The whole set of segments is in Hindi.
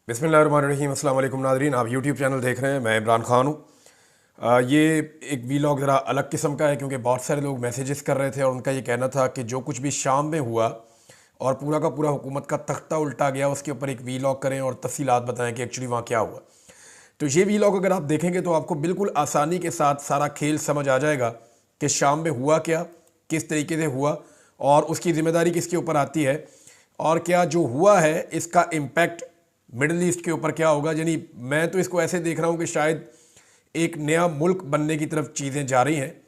बिस्मिल्लाहिर्रहमानिर्रहीम। अस्सलाम वालेकुम नाज़रीन, आप यूट्यूब चैनल देख रहे हैं। मैं इमरान ख़ान हूँ। ये एक वीलॉग ज़रा अलग किस्म का है क्योंकि बहुत सारे लोग मैसेजेस कर रहे थे और उनका ये कहना था कि जो कुछ भी शाम में हुआ और पूरा का पूरा हुकूमत का तख्ता उल्टा गया, उसके ऊपर एक वीलॉग करें और तफसीलात बताएं कि एक्चुअली वहाँ क्या हुआ। तो ये वीलॉग अगर आप देखेंगे तो आपको बिल्कुल आसानी के साथ सारा खेल समझ आ जाएगा कि शाम में हुआ क्या, किस तरीके से हुआ और उसकी ज़िम्मेदारी किसके ऊपर आती है, और क्या जो हुआ है इसका इम्पैक्ट मिडल ईस्ट के ऊपर क्या होगा। यानी मैं तो इसको ऐसे देख रहा हूँ कि शायद एक नया मुल्क बनने की तरफ चीज़ें जा रही हैं।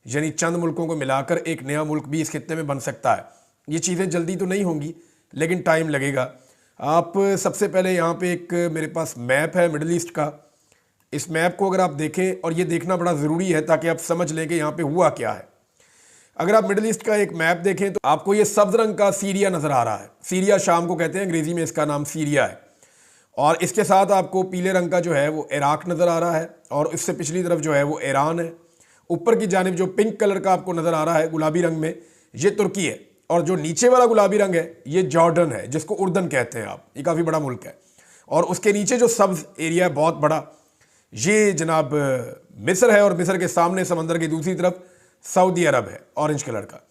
यानी चंद मुल्कों को मिलाकर एक नया मुल्क भी इस खित्ते में बन सकता है। ये चीज़ें जल्दी तो नहीं होंगी लेकिन टाइम लगेगा। आप सबसे पहले यहाँ पे एक मेरे पास मैप है मिडल ईस्ट का। इस मैप को अगर आप देखें, और ये देखना बड़ा ज़रूरी है ताकि आप समझ लें कि यहाँ पे हुआ क्या है। अगर आप मिडल ईस्ट का एक मैप देखें तो आपको ये सब्ज़ रंग का सीरिया नज़र आ रहा है। सीरिया शाम को कहते हैं, अंग्रेज़ी में इसका नाम सीरिया है। और इसके साथ आपको पीले रंग का जो है वो इराक नज़र आ रहा है और इससे पिछली तरफ जो है वो ईरान है। ऊपर की जानिब जो पिंक कलर का आपको नज़र आ रहा है गुलाबी रंग में, ये तुर्की है। और जो नीचे वाला गुलाबी रंग है ये जॉर्डन है, जिसको उर्दन कहते हैं आप। ये काफ़ी बड़ा मुल्क है। और उसके नीचे जो सब्ज़ एरिया है बहुत बड़ा, ये जनाब मिस्र है। और मिस्र के सामने समंदर की दूसरी तरफ सऊदी अरब है ऑरेंज कलर का।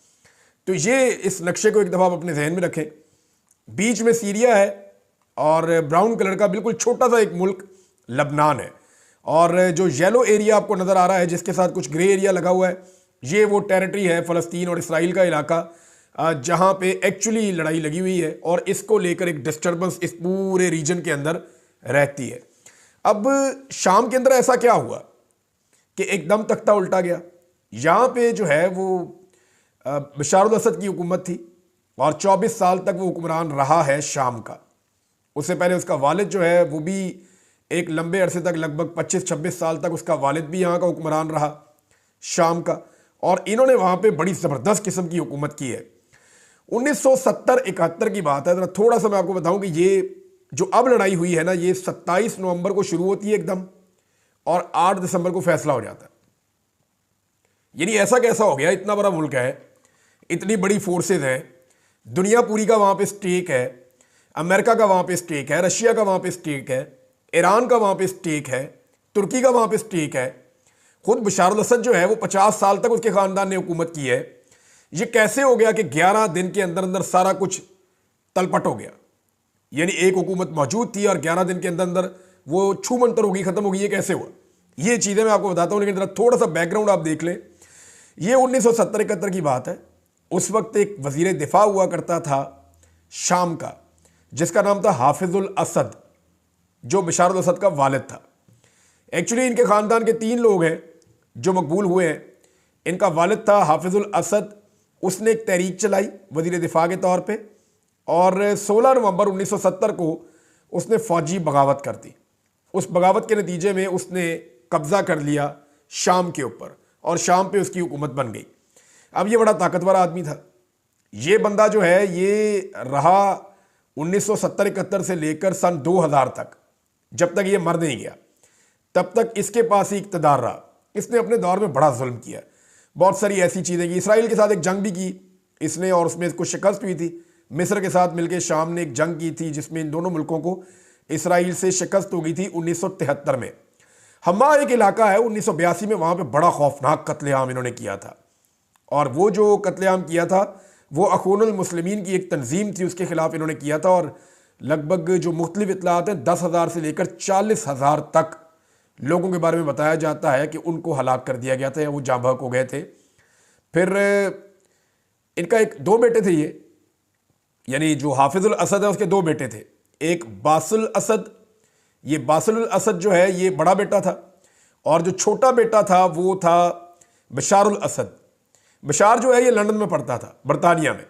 तो ये इस नक्शे को एक दफ़ा आप अपने जहन में रखें। बीच में सीरिया है और ब्राउन कलर का बिल्कुल छोटा सा एक मुल्क लबनान है। और जो येलो एरिया आपको नज़र आ रहा है जिसके साथ कुछ ग्रे एरिया लगा हुआ है, ये वो टेरिटरी है फ़लस्तीन और इसराइल का इलाका, जहाँ पे एक्चुअली लड़ाई लगी हुई है और इसको लेकर एक डिस्टर्बेंस इस पूरे रीजन के अंदर रहती है। अब शाम के अंदर ऐसा क्या हुआ कि एकदम तख्ता उल्टा गया। यहाँ पे जो है वो बशार अल असद की हुकूमत थी और 24 साल तक वो हुक्मरान रहा है शाम का। उससे पहले उसका वालिद जो है वो भी एक लंबे अरसे तक, लगभग 25-26 साल तक उसका वालिद भी यहाँ का हुक्मरान रहा शाम का। और इन्होंने वहाँ पे बड़ी ज़बरदस्त किस्म की हुकूमत की है। 1970-71 की बात है। ज़रा थोड़ा सा मैं आपको बताऊँ कि ये जो अब लड़ाई हुई है ना, ये 27 नवंबर को शुरू होती है एकदम और 8 दिसंबर को फैसला हो जाता है। यानी ऐसा कैसा हो गया, इतना बड़ा मुल्क है, इतनी बड़ी फोर्सेज हैं, दुनिया पूरी का वहाँ पे स्टेक है, अमेरिका का वहाँ पे स्टेक है, रशिया का वहाँ पे स्टेक है, ईरान का वहाँ पे स्टेक है, तुर्की का वहाँ पे स्टेक है। खुद बशार अल असद जो है वो 50 साल तक उसके ख़ानदान ने हुकूमत की है। ये कैसे हो गया कि 11 दिन के अंदर अंदर सारा कुछ तलपट हो गया। यानी एक हुकूमत मौजूद थी और 11 दिन के अंदर अंदर वो छू मंतर होगी, ख़त्म होगी। ये कैसे हुआ, ये चीज़ें मैं आपको बताता हूँ, लेकिन ज़रा थोड़ा सा बैकग्राउंड आप देख लें। ये 1970-71 की बात है। उस वक्त एक वज़ीर दिफा हुआ करता था शाम का, जिसका नाम था हाफिजुल असद, जो बशार अल असद का वालिद था। एक्चुअली इनके ख़ानदान के 3 लोग हैं जो मकबूल हुए हैं। इनका वालिद था हाफिजुल असद, उसने एक तहरीक चलाई वज़ीर दिफा के तौर पे और 16 नवंबर 1970 को उसने फ़ौजी बगावत कर दी। उस बगावत के नतीजे में उसने कब्ज़ा कर लिया शाम के ऊपर और शाम पे उसकी हुकूमत बन गई। अब ये बड़ा ताकतवर आदमी था। ये बंदा जो है ये रहा 1970-71 से लेकर सन 2000 तक, जब तक ये मर नहीं गया तब तक इसके पास ही इक़्तिदार रहा। इसने अपने दौर में बड़ा जुल्म किया, बहुत सारी ऐसी चीज़ें की। इसराइल के साथ एक जंग भी की इसने और उसमें इसको शिकस्त हुई थी। मिस्र के साथ मिलकर शाम ने एक जंग की थी जिसमें इन दोनों मुल्कों को इसराइल से शिकस्त हो गई थी 1973 में। हम्मा एक इलाका है 1982 में, वहाँ पे बड़ा खौफनाक कत्लेआम इन्होंने किया था। और वो जो कत्लेआम किया था वो अखूनुल मुस्लिमीन की एक तंजीम थी, उसके खिलाफ इन्होंने किया था। और लगभग जो मुख्तलिफ इतलात हैं 10,000 से लेकर 40,000 तक लोगों के बारे में बताया जाता है कि उनको हलाक कर दिया गया था या वो जाँ बहक हो गए थे। फिर इनका एक 2 बेटे थे ये, यानी जो हाफिजुल असद है उसके 2 बेटे थे। एक बासुल असद, ये बासुल असद जो है ये बड़ा बेटा था और जो छोटा बेटा था वो था बशारुल असद। बशार जो है ये लंदन में पढ़ता था, बरतानिया में,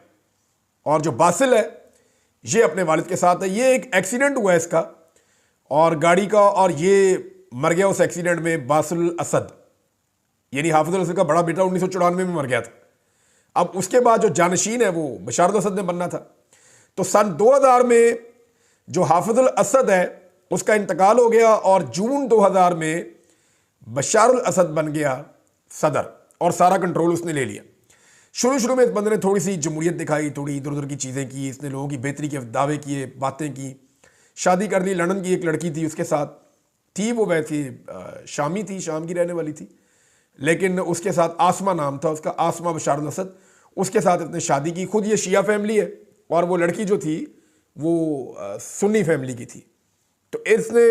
और जो बासिल है ये अपने वालिद के साथ है। ये एक एक्सीडेंट हुआ है इसका और गाड़ी का, और ये मर गया उस एक्सीडेंट में बासुल असद। यानी हाफिजुल असद का बड़ा बेटा 1994 में मर गया था। अब उसके बाद जो जानशीन है वो बशार अल असद ने बनना था। तो सन 2000 में जो हाफिजुल असद है उसका इंतकाल हो गया और जून 2000 में बशार अल असद बन गया सदर और सारा कंट्रोल उसने ले लिया। शुरू में इस बंदे ने थोड़ी सी जमहूरियत दिखाई, थोड़ी इधर उधर की चीज़ें की, इसने लोगों की बेहतरी के दावे किए, बातें की, शादी कर ली, लंदन की एक लड़की थी उसके साथ थी, वो वैसी शामी थी, शाम की रहने वाली थी, लेकिन उसके साथ आसमा नाम था उसका, आसमा बशार अल-असद, उसके साथ इसने शादी की। खुद ये शिया फैमिली है और वो लड़की जो थी वो सुन्नी फैमिली की थी। तो इसने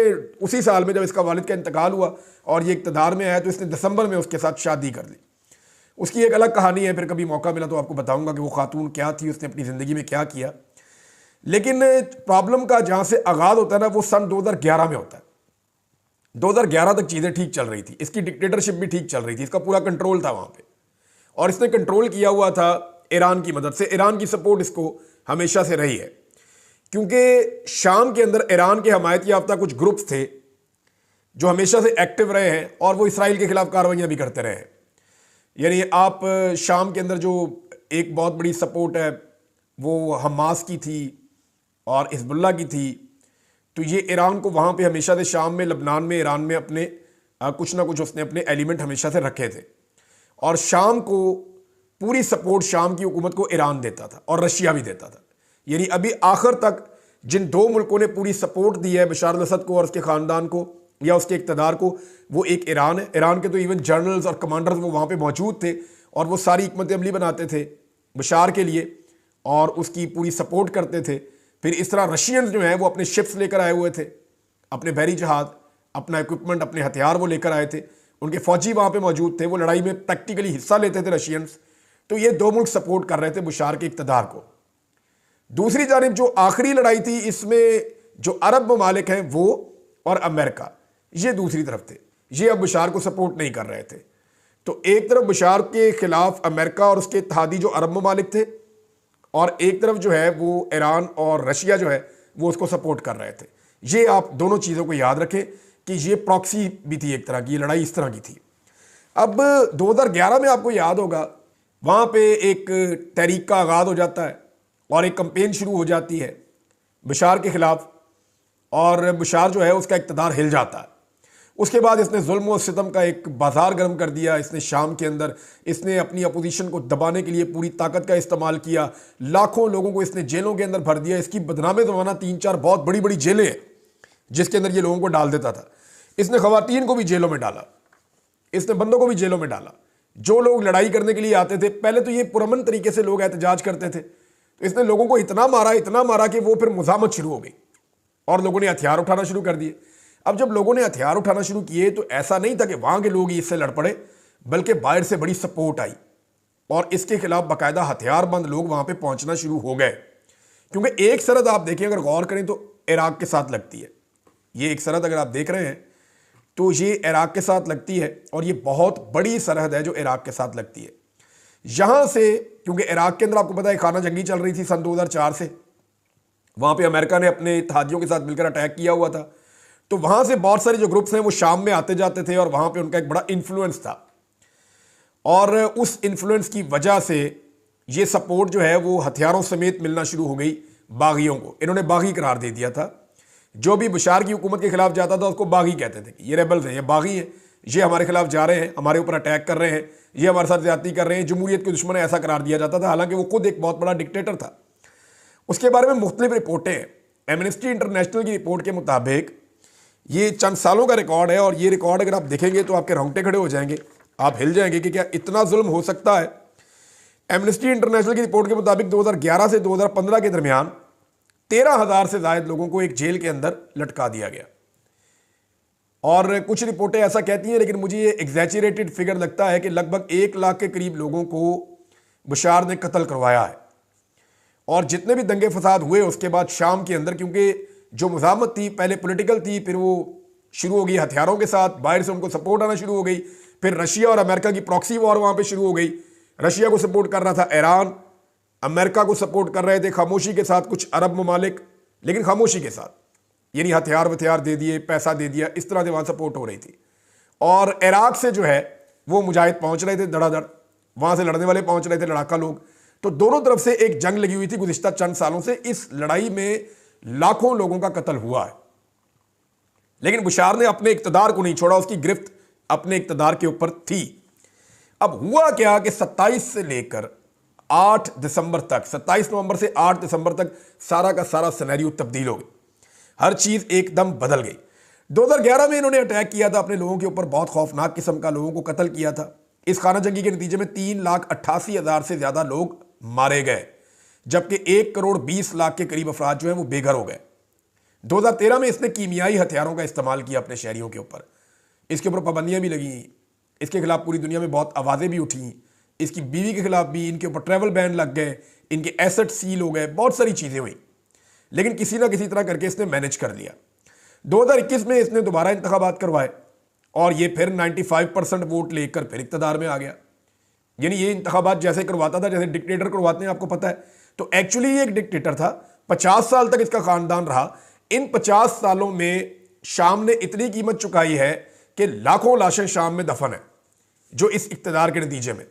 उसी साल में जब इसका वालिद का इंतकाल हुआ और ये इक़्तिदार में आया तो इसने दिसंबर में उसके साथ शादी कर ली। उसकी एक अलग कहानी है, फिर कभी मौका मिला तो आपको बताऊंगा कि वो खातून क्या थी, उसने अपनी ज़िंदगी में क्या किया। लेकिन प्रॉब्लम का जहाँ से आगाज़ होता है ना, वो सन 2011 में होता है। 2011 तक चीज़ें ठीक चल रही थी, इसकी डिक्टेटरशिप भी ठीक चल रही थी, इसका पूरा कंट्रोल था वहाँ पे, और इसने कंट्रोल किया हुआ था ईरान की मदद से। ईरान की सपोर्ट इसको हमेशा से रही है, क्योंकि शाम के अंदर ईरान के हमायत याफ्ता कुछ ग्रुप्स थे जो हमेशा से एक्टिव रहे हैं और वो इसराइल के खिलाफ कार्रवाइयाँ भी करते रहे हैं। यानी आप शाम के अंदर जो एक बहुत बड़ी सपोर्ट है वो हमास की थी और हिजबुल्लाह की थी, तो ये ईरान को वहाँ पे हमेशा से शाम में, लबनान में, ईरान में अपने कुछ ना कुछ उसने अपने एलिमेंट हमेशा से रखे थे। और शाम को पूरी सपोर्ट शाम की हुकूमत को ईरान देता था और रशिया भी देता था। यानी अभी आखिर तक जिन दो मुल्कों ने पूरी सपोर्ट दी है बशार अल-असद को और उसके ख़ानदान को या उसके इक़्तिदार को, वो एक ईरान है। ईरान के तो इवन जनरल्स और कमांडर्स वो वहाँ पे मौजूद थे और वो सारी हिकमत अमली बनाते थे बशार के लिए और उसकी पूरी सपोर्ट करते थे। फिर इस तरह रशियंस जो हैं वो अपने शिप्स लेकर आए हुए थे, अपने बहरी जहाज़, अपना इक्विपमेंट, अपने हथियार वो लेकर आए थे, उनके फौजी वहाँ पे मौजूद थे, वो लड़ाई में प्रैक्टिकली हिस्सा लेते थे रशियंस। तो ये दो मुल्क सपोर्ट कर रहे थे बशार के इक़्तिदार को। दूसरी जानिब जो आखिरी लड़ाई थी, इसमें जो अरब ममालिक हैं वो और अमेरिका, ये दूसरी तरफ थे, ये अब बशार को सपोर्ट नहीं कर रहे थे। तो एक तरफ बशार के खिलाफ अमेरिका और उसके इत्तेहादी जो अरब ममालिक थे, और एक तरफ जो है वो ईरान और रशिया जो है वो उसको सपोर्ट कर रहे थे। ये आप दोनों चीज़ों को याद रखें कि ये प्रॉक्सी भी थी एक तरह की, ये लड़ाई इस तरह की थी। अब 2011 में आपको याद होगा वहाँ पे एक तहरीक का आगाज़ हो जाता है और एक कंपेन शुरू हो जाती है बशार के ख़िलाफ़, और बशार जो है उसका इक़्तिदार हिल जाता है। उसके बाद इसने जुल्म और सितम का एक बाजार गर्म कर दिया। इसने शाम के अंदर इसने अपनी अपोजिशन को दबाने के लिए पूरी ताकत का इस्तेमाल किया। लाखों लोगों को इसने जेलों के अंदर भर दिया। इसकी बदनामे ज़माना 3-4 बहुत बड़ी बड़ी जेलें हैं जिसके अंदर ये लोगों को डाल देता था। इसने ख़वातीन को भी जेलों में डाला, इसने बंदों को भी जेलों में डाला। जो लोग लड़ाई करने के लिए आते थे, पहले तो ये पुरअमन तरीके से लोग एहतजाज करते थे, तो इसने लोगों को इतना मारा कि वो फिर मुज़ाहमत शुरू हो गई और लोगों ने हथियार उठाना शुरू कर दिए। अब जब लोगों ने हथियार उठाना शुरू किए तो ऐसा नहीं था कि वहां के लोग ही इससे लड़ पड़े, बल्कि बाहर से बड़ी सपोर्ट आई और इसके खिलाफ बाकायदा हथियारबंद लोग वहां पे पहुंचना शुरू हो गए। क्योंकि एक सरहद आप देखें, अगर गौर करें तो इराक के साथ लगती है। ये एक सरहद अगर आप देख रहे हैं तो ये इराक के साथ लगती है और ये बहुत बड़ी सरहद है जो इराक के साथ लगती है। यहां से, क्योंकि इराक के अंदर आपको पता है खाना जंगी चल रही थी सन 2004 से, वहां पे अमेरिका ने अपने इत्तेहादियों के साथ मिलकर अटैक किया हुआ था। तो वहां से बहुत सारे जो ग्रुप्स हैं वो शाम में आते जाते थे और वहां पे उनका एक बड़ा इन्फ्लुएंस था, और उस इन्फ्लुएंस की वजह से ये सपोर्ट जो है वो हथियारों समेत मिलना शुरू हो गई बागियों को। इन्होंने बागी करार दे दिया था। जो भी बशार की हुकूमत के खिलाफ जाता था उसको बागी कहते थे। ये रेबल्स हैं, ये बागी हैं, ये हमारे खिलाफ जा रहे हैं, हमारे ऊपर अटैक कर रहे हैं, ये हमारे साथ ज्यादती कर रहे हैं, जमहूरियत के दुश्मन, ऐसा करार दिया जाता था। हालांकि वो खुद एक बहुत बड़ा डिक्टेटर था। उसके बारे में मुख्तलिफ रिपोर्टें हैं। एमनेस्टी इंटरनेशनल की रिपोर्ट के मुताबिक ये चंद सालों का रिकॉर्ड है, और ये रिकॉर्ड अगर आप देखेंगे तो आपके रोंगटे खड़े हो जाएंगे, आप हिल जाएंगे कि क्या इतना जुल्म हो सकता है। एमनेस्टी इंटरनेशनल की रिपोर्ट के मुताबिक 2011 से 2015 के दरमियान 13,000 से ज्यादा लोगों को एक जेल के अंदर लटका दिया गया। और कुछ रिपोर्टें ऐसा कहती हैं, लेकिन मुझे ये एग्जैचरेटेड फिगर लगता है कि लगभग 1 लाख के करीब लोगों को बशार ने कत्ल करवाया है। और जितने भी दंगे फसाद हुए उसके बाद शाम के अंदर, क्योंकि जो मुज़ाहमत थी पहले पॉलिटिकल थी, फिर वो शुरू हो गई हथियारों के साथ, बाहर से उनको सपोर्ट आना शुरू हो गई। फिर रशिया और अमेरिका की प्रॉक्सी वॉर वहाँ पे शुरू हो गई। रशिया को सपोर्ट कर रहा था ईरान, अमेरिका को सपोर्ट कर रहे थे खामोशी के साथ कुछ अरब ममालिक, लेकिन खामोशी के साथ, यानी हथियार वथियार दे दिए, पैसा दे दिया, इस तरह से वहाँ सपोर्ट हो रही थी। और इराक से जो है वो मुजाहिद पहुँच रहे थे धड़ाधड़, वहाँ से लड़ने वाले पहुँच रहे थे, लड़ाका लोग। तो दोनों तरफ से एक जंग लगी हुई थी गुज़िश्ता चंद सालों से। इस लड़ाई में लाखों लोगों का कत्ल हुआ है, लेकिन बशार ने अपने इक़्तिदार को नहीं छोड़ा, उसकी गिरफ्त अपने इक़्तिदार के ऊपर थी। अब हुआ क्या कि 27 से लेकर 8 दिसंबर तक, 27 नवंबर से 8 दिसंबर तक सारा का सारा सिनेरियो तब्दील हो गया। हर चीज एकदम बदल गई। 2011 में इन्होंने अटैक किया था अपने लोगों के ऊपर, बहुत खौफनाक किस्म का, लोगों को कत्ल किया था। इस खाना जंगी के नतीजे में 3,88,000 से ज्यादा लोग मारे गए, जबकि 1,20,00,000 के करीब अफराद जो है वो बेघर हो गए। 2013 में इसने कीमियाई हथियारों का इस्तेमाल किया अपने शहरियों के ऊपर, इसके ऊपर पाबंदियां भी लगी, इसके खिलाफ पूरी दुनिया में बहुत आवाज़ें भी उठी, इसकी बीवी के खिलाफ भी, इनके ऊपर ट्रैवल बैन लग गए, इनके एसेट सील हो गए, बहुत सारी चीज़ें हुई, लेकिन किसी ना किसी तरह करके इसने मैनेज कर लिया। 2021 में इसने दोबारा इंतखाबात करवाए और ये फिर 95% वोट लेकर फिर इक़्तिदार में आ गया। यानी ये इंतखाबात जैसे करवाता था जैसे डिक्टेटर करवाते हैं, आपको पता है। तो एक्चुअली ये एक डिक्टेटर था, 50 साल तक इसका खानदान रहा। इन 50 सालों में शाम ने इतनी कीमत चुकाई है कि लाखों लाशें शाम में दफन है, जो इस इक़्तिदार के नतीजे में,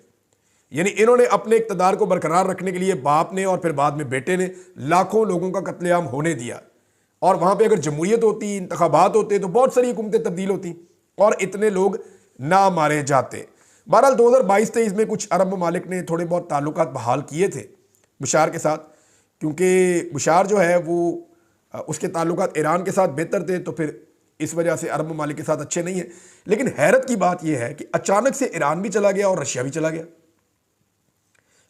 यानी इन्होंने अपने इक़्तिदार को बरकरार रखने के लिए बाप ने और फिर बाद में बेटे ने लाखों लोगों का कत्लेआम होने दिया। और वहां पे अगर जमहूरियत होती, इंतखाबात होते, तो बहुत सारी हुकूमतें तब्दील होती और इतने लोग ना मारे जाते। बहरहाल 2022-23 में कुछ अरब ममालिक ने थोड़े बहुत ताल्लुकात बहाल किए थे बुशार के साथ, क्योंकि बुशार जो है वो उसके ताल्लुकात ईरान के साथ बेहतर थे, तो फिर इस वजह से अरब ममालिक के साथ अच्छे नहीं है। लेकिन हैरत की बात यह है कि अचानक से ईरान भी चला गया और रशिया भी चला गया।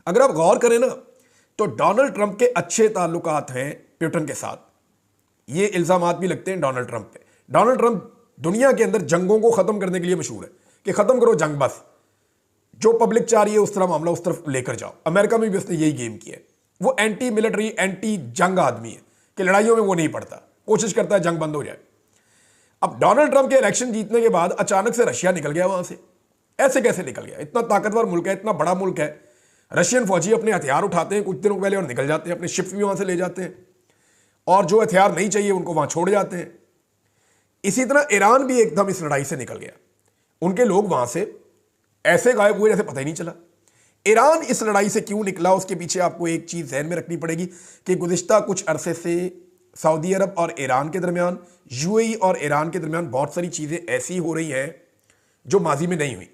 अगर आप गौर करें ना, तो डोनाल्ड ट्रंप के अच्छे ताल्लुकात हैं पुतिन के साथ, ये इल्जामात भी लगते हैं डोनाल्ड ट्रंप पे। डोनाल्ड ट्रंप दुनिया के अंदर जंगों को खत्म करने के लिए मशहूर है कि खत्म करो जंग, बस जो पब्लिक चाह रही है उस तरह मामला उस तरफ लेकर जाओ। अमेरिका में भी उसने यही गेम किया है। वो एंटी मिलिट्री, एंटी जंग आदमी है कि लड़ाइयों में वो नहीं पड़ता, कोशिश करता है जंग बंद हो जाए। अब डोनाल्ड ट्रंप के इलेक्शन जीतने के बाद अचानक से रशिया निकल गया वहां से। ऐसे कैसे निकल गया? इतना ताकतवर मुल्क है, इतना बड़ा मुल्क है, रशियन फौजी अपने हथियार उठाते हैं कुछ दिनों पहले और निकल जाते हैं, अपने शिप्स भी वहां से ले जाते हैं और जो हथियार नहीं चाहिए उनको वहां छोड़ जाते हैं। इसी तरह ईरान भी एकदम इस लड़ाई से निकल गया, उनके लोग वहां से ऐसे गायब हुए जैसे पता ही नहीं चला। ईरान इस लड़ाई से क्यों निकला, उसके पीछे आपको एक चीज ध्यान में रखनी पड़ेगी कि गुज़िश्ता कुछ अरसे से सऊदी अरब और ईरान के दरमियान, यूएई और ईरान के दरमियान बहुत सारी चीजें ऐसी हो रही हैं जो माजी में नहीं हुई,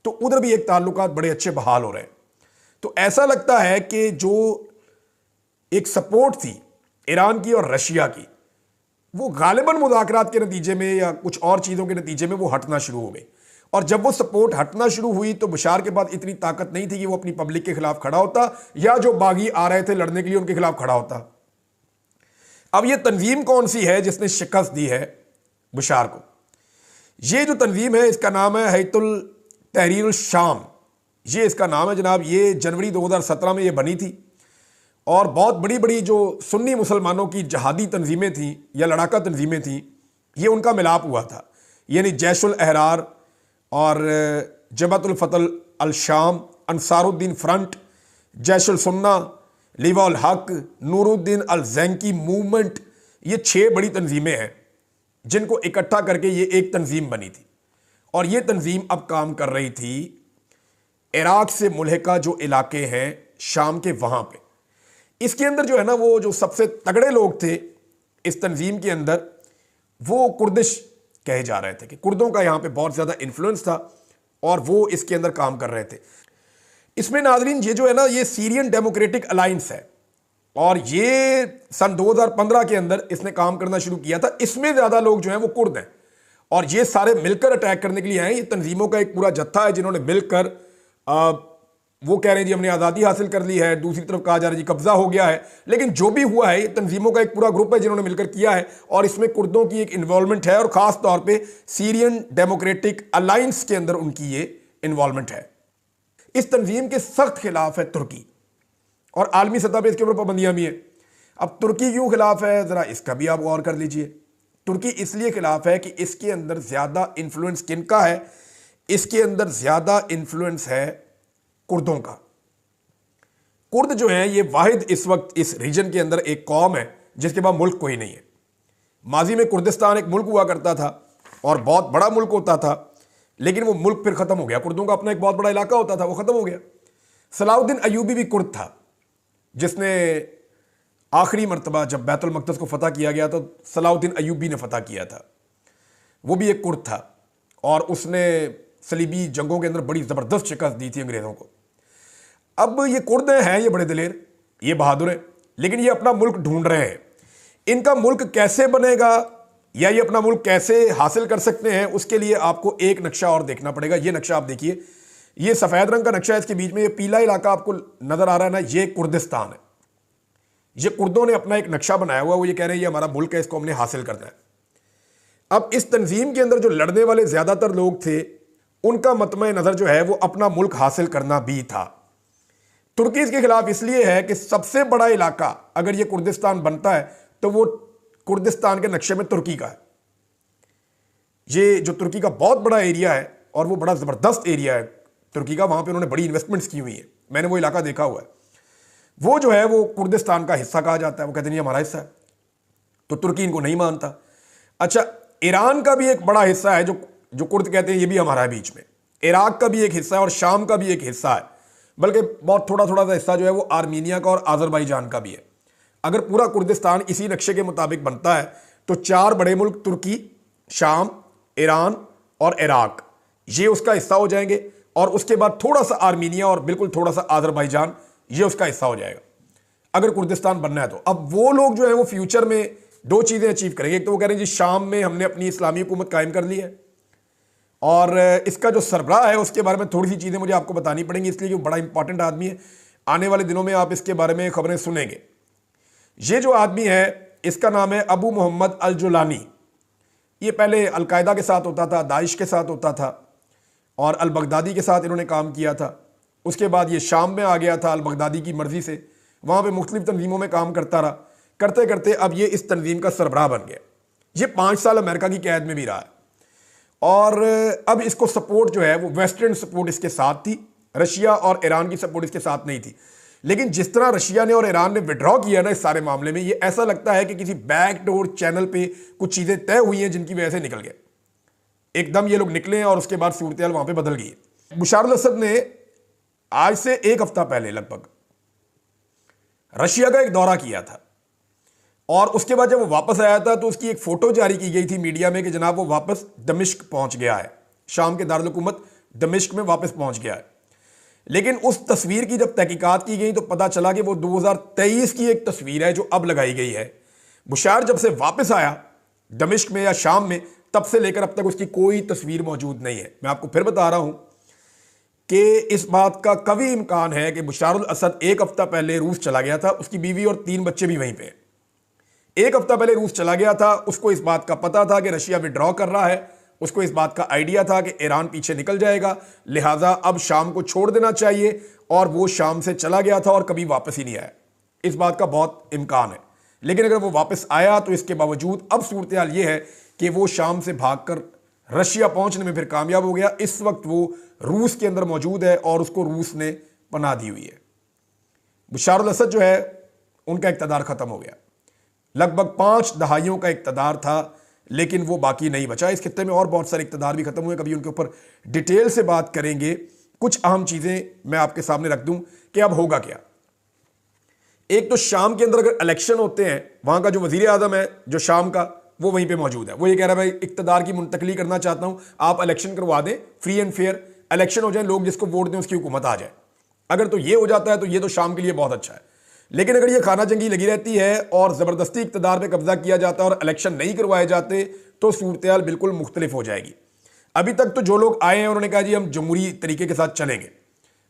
तो उधर भी एक ताल्लुकात बड़े अच्छे बहाल हो रहे हैं। तो ऐसा लगता है कि जो एक सपोर्ट थी ईरान की और रशिया की, वो गालिबन मुज़ाकरात के नतीजे में या कुछ और चीज़ों के नतीजे में वो हटना शुरू हो गई। और जब वो सपोर्ट हटना शुरू हुई तो बशार के पास इतनी ताकत नहीं थी कि वो अपनी पब्लिक के खिलाफ खड़ा होता या जो बागी आ रहे थे लड़ने के लिए उनके खिलाफ खड़ा होता। अब ये तंजीम कौन सी है जिसने शिकस्त दी है बशार को? ये जो तंजीम है इसका नाम है हैतुल तहरीर उल शाम, ये इसका नाम है जनाब। ये जनवरी 2017 में ये बनी थी और बहुत बड़ी बड़ी जो सुन्नी मुसलमानों की जहादी तंजीमें थीं या लड़ाका तंजीमें थीं, ये उनका मिलाप हुआ था। यानी जैशुल अहरार और जबतुल फतल अल शाम, अंसारुद्दीन फ्रंट, जैशुल सुन्ना, लिवा उल हक, नूरुद्दीन अल जैंकी मूवमेंट, ये 6 बड़ी तंजीमें हैं जिनको इकट्ठा करके ये एक तंजीम बनी थी। और ये तंजीम अब काम कर रही थी इराक से मुल्हिका जो इलाके हैं शाम के, वहां पे। इसके अंदर जो है ना, वो जो सबसे तगड़े लोग थे इस तंजीम के अंदर, वो कुर्दिश कहे जा रहे थे कि कुर्दों का यहां पे बहुत ज्यादा इन्फ्लुएंस था और वो इसके अंदर काम कर रहे थे। इसमें नाजरीन ये जो है ना, ये सीरियन डेमोक्रेटिक अलायंस है और ये सन 2015 के अंदर इसने काम करना शुरू किया था। इसमें ज्यादा लोग जो हैं वो कुर्द हैं और ये सारे मिलकर अटैक करने के लिए आए। ये तंजीमों का एक पूरा जत्था है जिन्होंने मिलकर वो कह रहे हैं जी हमने आज़ादी हासिल कर ली है, दूसरी तरफ कहा जा रहा है जी कब्जा हो गया है। लेकिन जो भी हुआ है, ये तंजीमों का एक पूरा ग्रुप है जिन्होंने मिलकर किया है और इसमें कुर्दों की एक इन्वॉल्वमेंट है और खास तौर पे सीरियन डेमोक्रेटिक अलायंस के अंदर उनकी ये इन्वॉल्वमेंट है। इस तंजीम के सख्त खिलाफ है तुर्की और आलमी सतह पर इसके ऊपर पाबंदियां भी हैं। अब तुर्की क्यों खिलाफ है, जरा इसका भी आप गौर कर लीजिए। तुर्की इसलिए खिलाफ है कि इसके अंदर ज्यादा इन्फ्लुएंस किनका है? इसके अंदर ज्यादा इन्फ्लुएंस है कुर्दों का। कुर्द जो है ये वाहिद इस वक्त इस रीजन के अंदर एक कौम है जिसके पास मुल्क कोई नहीं है। माजी में कुर्दिस्तान एक मुल्क हुआ करता था और बहुत बड़ा मुल्क होता था, लेकिन वो मुल्क फिर खत्म हो गया। कुर्दों का अपना एक बहुत बड़ा इलाका होता था, वो खत्म हो गया। सलाउद्दीन अयूबी भी कुर्द था, जिसने आखिरी मरतबा जब बैतुल मक़दस को फतह किया गया तो सलाउद्दीन अयूबी ने फतह किया था, वो भी एक कुर्द था और उसने सलीबी जंगों के अंदर बड़ी ज़बरदस्त शिकस्त दी थी अंग्रेज़ों को। अब ये कुर्द हैं, ये बड़े दिलेर, ये बहादुर हैं, लेकिन ये अपना मुल्क ढूंढ रहे हैं। इनका मुल्क कैसे बनेगा या ये अपना मुल्क कैसे हासिल कर सकते हैं, उसके लिए आपको एक नक्शा और देखना पड़ेगा। ये नक्शा आप देखिए, ये सफेद रंग का नक्शा है, इसके बीच में ये पीला इलाका आपको नजर आ रहा है ना, ये कुर्दिस्तान है। ये कुर्दों ने अपना एक नक्शा बनाया हुआ, वो ये कह रहे हैं ये हमारा मुल्क है, इसको हमने हासिल करना है। अब इस तंजीम के अंदर जो लड़ने वाले ज्यादातर लोग थे, उनका मतम नजर जो है वो अपना मुल्क हासिल करना भी था। तुर्की इसके खिलाफ इसलिए है कि सबसे बड़ा इलाका अगर ये कुर्दिस्तान बनता है तो वो कुर्दिस्तान के नक्शे में तुर्की का है। ये जो तुर्की का बहुत बड़ा एरिया है और वो बड़ा जबरदस्त एरिया है तुर्की का, वहां पे उन्होंने बड़ी इन्वेस्टमेंट्स की हुई है, मैंने वो इलाका देखा हुआ है। वो जो है वो कुर्दिस्तान का हिस्सा कहा जाता है, वो कहते नहीं हमारा हिस्सा है, तो तुर्की इनको नहीं मानता। अच्छा, ईरान का भी एक बड़ा हिस्सा है जो कुर्द कहते हैं ये भी हमारा है बीच में। इराक का भी एक हिस्सा है और शाम का भी एक हिस्सा है, बल्कि बहुत थोड़ा थोड़ा सा हिस्सा जो है वो आर्मीनिया का और आजरबाईजान का भी है। अगर पूरा कुर्दिस्तान इसी नक्शे के मुताबिक बनता है तो 4 बड़े मुल्क तुर्की, शाम, ईरान और इराक ये उसका हिस्सा हो जाएंगे, और उसके बाद थोड़ा सा आर्मीनिया और बिल्कुल थोड़ा सा आजरबाईजान ये उसका हिस्सा हो जाएगा अगर कुर्दिस्तान बनना है तो। अब वो लोग जो है वो फ्यूचर में 2 चीजें अचीव करेंगे। एक तो वो कह रहे हैं जी शाम में हमने अपनी इस्लामी हुकूमत कायम कर ली है, और इसका जो सरबराह है उसके बारे में थोड़ी सी चीजें मुझे आपको बतानी पड़ेंगी, इसलिए कि वो बड़ा इंपॉर्टेंट आदमी है। आने वाले दिनों में आप इसके बारे में खबरें सुनेंगे। ये जो आदमी है इसका नाम है अबू मोहम्मद अल जुलानी। ये पहले अलकायदा के साथ होता था, दाइश के साथ होता था, और अल बगदादी के साथ इन्होंने काम किया था। उसके बाद ये शाम में आ गया था अल बगदादी की मर्जी से, वहाँ पे मुख्तलिफ तंजीमों में काम करता रहा। करते करते अब ये इस तंजीम का सरबराह बन गया। ये 5 साल अमेरिका की कैद में भी रहा है, और अब इसको सपोर्ट जो है वो वेस्टर्न सपोर्ट इसके साथ थी, रशिया और ईरान की सपोर्ट इसके साथ नहीं थी। लेकिन जिस तरह रशिया ने और ईरान ने विड्रॉ किया ना इस सारे मामले में, ये ऐसा लगता है कि किसी बैकडोर चैनल पे कुछ चीज़ें तय हुई हैं जिनकी वजह से निकल गए, एकदम ये लोग निकले हैं और उसके बाद सूरत हाल वहां पे बदल गई। बशर अल असद ने आज से 1 हफ्ता पहले लगभग रशिया का एक दौरा किया था, और उसके बाद जब वो वापस आया था तो उसकी एक फोटो जारी की गई थी मीडिया में कि जनाब वो वापस दमिश्क पहुंच गया है, शाम के दारुल हुकूमत दमिश्क में वापस पहुंच गया है। लेकिन उस तस्वीर की जब तहकीकात की गई तो पता चला कि वो 2023 की एक तस्वीर है जो अब लगाई गई है। बुशार जब से वापस आया दमिश्क में या शाम में, तब से लेकर अब तक उसकी कोई तस्वीर मौजूद नहीं है। मैं आपको फिर बता रहा हूं कि इस बात का कभी इम्कान है कि बशर अल असद 1 हफ्ता पहले रूस चला गया था, उसकी बीवी और 3 बच्चे भी वहीं पे। 1 हफ्ता पहले रूस चला गया था, उसको इस बात का पता था कि रशिया विड्रॉ कर रहा है, उसको इस बात का आइडिया था कि ईरान पीछे निकल जाएगा, लिहाजा अब शाम को छोड़ देना चाहिए, और वो शाम से चला गया था और कभी वापस ही नहीं आया। इस बात का बहुत इम्कान है। लेकिन अगर वो वापस आया तो इसके बावजूद अब सूरत हाल ये है कि वो शाम से भागकर रशिया पहुंचने में फिर कामयाब हो गया। इस वक्त वो रूस के अंदर मौजूद है और उसको रूस ने पनाह दी हुई है। बशर अल असद जो है उनका इक़्तिदार खत्म हो गया, लगभग 5 दहाइयों का इक़्तिदार था, लेकिन वो बाकी नहीं बचा। इस खित्ते में और बहुत सारे इक़्तिदार भी खत्म हुए, कभी उनके ऊपर डिटेल से बात करेंगे। कुछ अहम चीजें मैं आपके सामने रख दूं कि अब होगा क्या। एक तो शाम के अंदर अगर इलेक्शन होते हैं, वहां का जो वजीर आजम है जो शाम का, वो वहीं पे मौजूद है। वो ये कह रहा है भाई इक़्तिदार की मुंतकली करना चाहता हूं, आप इलेक्शन करवा दें, फ्री एंड फेयर इलेक्शन हो जाए, लोग जिसको वोट दें उसकी हुकूमत आ जाए। अगर तो ये हो जाता है तो ये तो शाम के लिए बहुत अच्छा है। लेकिन अगर ये खाना जंगी लगी रहती है और ज़बरदस्ती इक़्तिदार पे कब्जा किया जाता है और इलेक्शन नहीं करवाए जाते तो सूरत हाल बिल्कुल मुख्तलिफ हो जाएगी। अभी तक तो जो लोग आए हैं उन्होंने कहा जी हम जमहूरी तरीके के साथ चलेंगे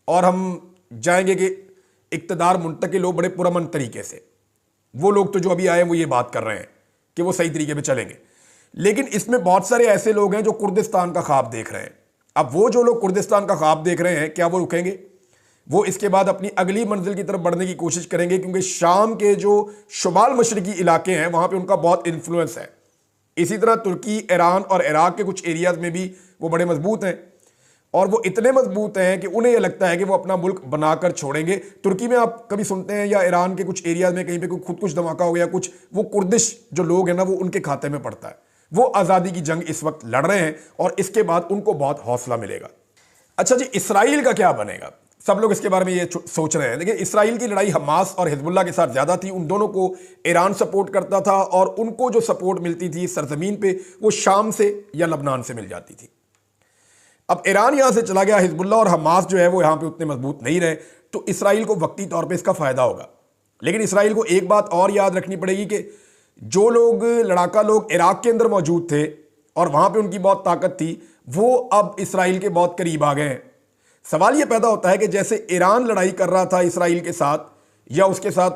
और हम जाएंगे कि इक़्तिदार मुंतकिल हो बड़े पुरअमन तरीके से। वो लोग तो जो अभी आए वो ये बात कर रहे हैं कि वो सही तरीके पे चलेंगे। लेकिन इसमें बहुत सारे ऐसे लोग हैं जो कुर्दिस्तान का ख्वाब देख रहे हैं। अब वो जो लोग कुर्दिस्तान का ख्वाब देख रहे हैं, क्या वो रुकेंगे? वो इसके बाद अपनी अगली मंजिल की तरफ बढ़ने की कोशिश करेंगे, क्योंकि शाम के जो शुमाल मशरकी इलाके हैं वहां पे उनका बहुत इन्फ्लुएंस है। इसी तरह तुर्की, ईरान और इराक के कुछ एरियाज में भी वो बड़े मजबूत हैं, और वो इतने मजबूत हैं कि उन्हें यह लगता है कि वो अपना मुल्क बनाकर छोड़ेंगे। तुर्की में आप कभी सुनते हैं या ईरान के कुछ एरियाज में कहीं पे कोई खुद कुछ धमाका हो गया, कुछ वो कुर्दिश जो लोग हैं ना वो उनके खाते में पड़ता है। वो आज़ादी की जंग इस वक्त लड़ रहे हैं और इसके बाद उनको बहुत हौसला मिलेगा। अच्छा जी, इसराइल का क्या बनेगा? सब लोग इसके बारे में ये सोच रहे हैं। देखिए, इसराइल की लड़ाई हमास और हिजबुल्लाह के साथ ज़्यादा थी। उन दोनों को ईरान सपोर्ट करता था और उनको जो सपोर्ट मिलती थी सरजमीन पे वो शाम से या लबनान से मिल जाती थी। अब ईरान यहां से चला गया, हिजबुल्लाह और हमास जो है वो यहां पे उतने मजबूत नहीं रहे, तो इसराइल को वक्ती तौर पे इसका फायदा होगा। लेकिन इसराइल को एक बात और याद रखनी पड़ेगी कि जो लोग लड़ाका लोग इराक के अंदर मौजूद थे और वहां पे उनकी बहुत ताकत थी, वो अब इसराइल के बहुत करीब आ गए हैं। सवाल यह पैदा होता है कि जैसे ईरान लड़ाई कर रहा था इसराइल के साथ, या उसके साथ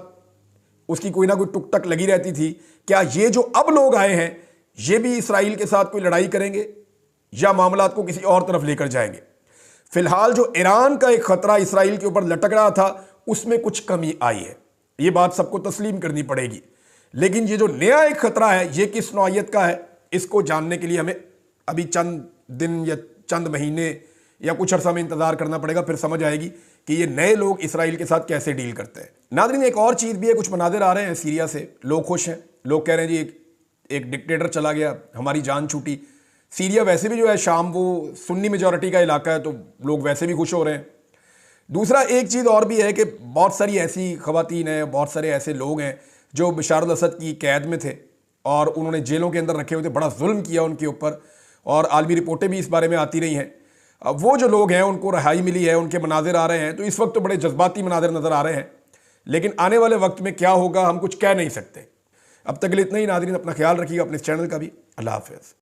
उसकी कोई ना कोई टुक टक लगी रहती थी, क्या ये जो अब लोग आए हैं ये भी इसराइल के साथ कोई लड़ाई करेंगे या मामलात को किसी और तरफ लेकर जाएंगे? फिलहाल जो ईरान का एक खतरा इसराइल के ऊपर लटक रहा था, उसमें कुछ कमी आई है, ये बात सबको तस्लीम करनी पड़ेगी। लेकिन ये जो नया एक खतरा है, ये किस नौइयत का है, इसको जानने के लिए हमें अभी चंद दिन या चंद महीने या कुछ अरसा में इंतजार करना पड़ेगा, फिर समझ आएगी कि ये नए लोग इसराइल के साथ कैसे डील करते हैं। नाज़रीन, एक और चीज़ भी है, कुछ मनाजिर आ रहे हैं सीरिया से, लोग खुश हैं, लोग कह रहे हैं जी एक डिक्टेटर चला गया, हमारी जान छूटी। सीरिया वैसे भी जो है शाम वो सुन्नी मेजॉरिटी का इलाका है, तो लोग वैसे भी खुश हो रहे हैं। दूसरा एक चीज़ और भी है कि बहुत सारी ऐसी ख़वातीन हैं, बहुत सारे ऐसे लोग हैं जो बशार अल-असद की कैद में थे और उन्होंने जेलों के अंदर रखे हुए थे, बड़ा जुल्म किया उनके ऊपर, और आलमी रिपोर्टें भी इस बारे में आती रही हैं। अब वो जो लोग हैं उनको रिहाई मिली है, उनके मनाजिर आ रहे हैं, तो इस वक्त तो बड़े जज्बाती मनाजिर नज़र आ रहे हैं, लेकिन आने वाले वक्त में क्या होगा हम कुछ कह नहीं सकते। अब तक के लिए इतना ही नाज़रीन, अपना ख्याल रखिएगा, अपने चैनल का भी। अल्लाह हाफ़िज़।